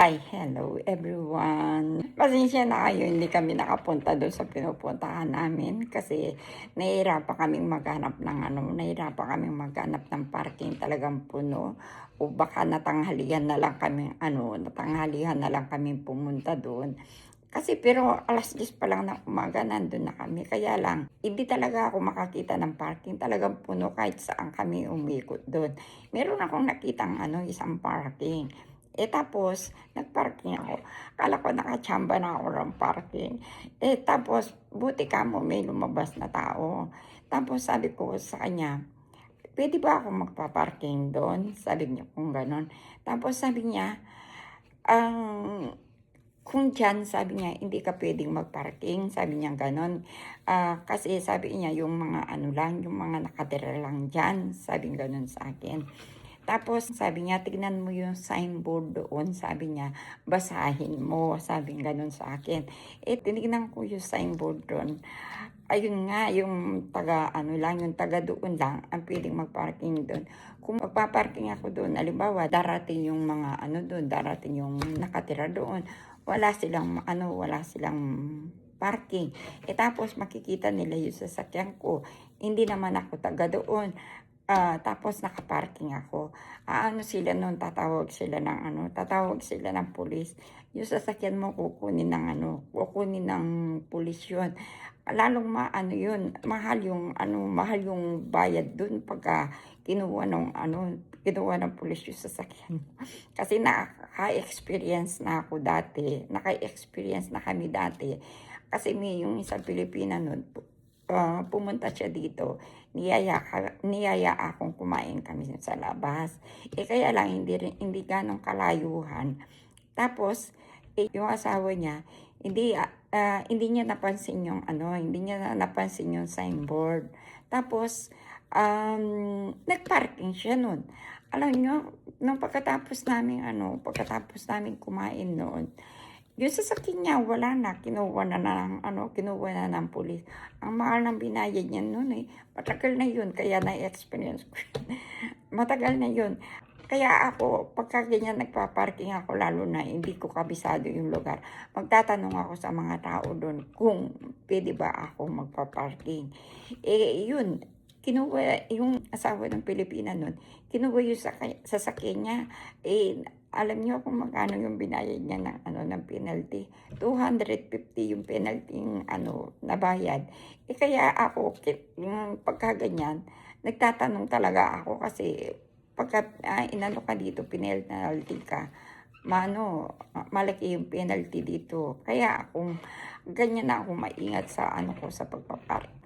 Hi, hello everyone. Pasensya na kayo, hindi kami nakapunta doon sa pinupuntahan namin kasi nahihirapan kaming maghanap ng parking, talagang puno. O baka natanghalihan na lang kami pumunta doon. Kasi pero alas 10 pa lang ng umaga nandun na kami. Kaya lang, hindi talaga ako makakita ng parking. Talagang puno kahit saan kami umikot doon. Meron akong nakitang isang parking. Tapos, nagparking ako. Akala ko nakachamba na ako ng parking. Tapos, buti ka mo, may lumabas na tao. Tapos, sabi ko sa kanya, pwede ba ako magpa-parking doon? Sabi niya kung ganon. Tapos, sabi niya, kung dyan, sabi niya, hindi ka pwedeng magparking. Sabi niya ganon. Kasi sabi niya, yung mga yung mga nakatira lang dyan. Sabi ganon sa akin. Tapos sabi niya, tignan mo yung signboard doon. Sabi niya, basahin mo. Sabi ganun sa akin. Tinignan ko yung signboard doon. Ayun nga, yung yung taga doon lang, ang pwedeng magparking doon. Kung magpaparking ako doon, alimbawa, darating yung mga doon, darating yung nakatira doon. Wala silang parking. Tapos makikita nila yung sasakyan ko. Hindi naman ako taga doon. Tapos nakaparking ako. Sila noon, tatawag sila ng pulis. Yung sasakyan mo kukunin ng pulis yun. Lalong yun, mahal yung bayad dun pagka kinuha ng pulis yung sasakyan. Kasi naka-experience na kami dati. Kasi may yung isang Pilipina noon, pumunta siya dito, niyaya akong kumain kami sa labas. Kaya lang hindi ganong kalayuhan. Tapos yung asawa niya hindi niya napansin yung signboard. Tapos nagparking siya nun. Alam niyo, pagkatapos namin kumain noon, yung sasakyan niya, wala na. Kinuha na ng pulis. Ang mahal ng binayad niya noon matagal na yun. Kaya na-experience ko yun. Matagal na yun. Kaya ako, pagka ganyan nagpa-parking ako, lalo na hindi ko kabisado yung lugar, magtatanong ako sa mga tao doon kung pwede ba ako magpa-parking. Yun, kinuha yung asawa ng Pilipina noon, kinuha yung sasakyan niya. Alam niyo kung magkano yung binayad niya ng penalty? 250 yung penalty nabayad. Kaya ako, yung pagkaganyan, nagtatanong talaga ako kasi pagka ka dito, penalty ka, malaki yung penalty dito. Kaya ganyan na ako maingat sa sa pagpapark.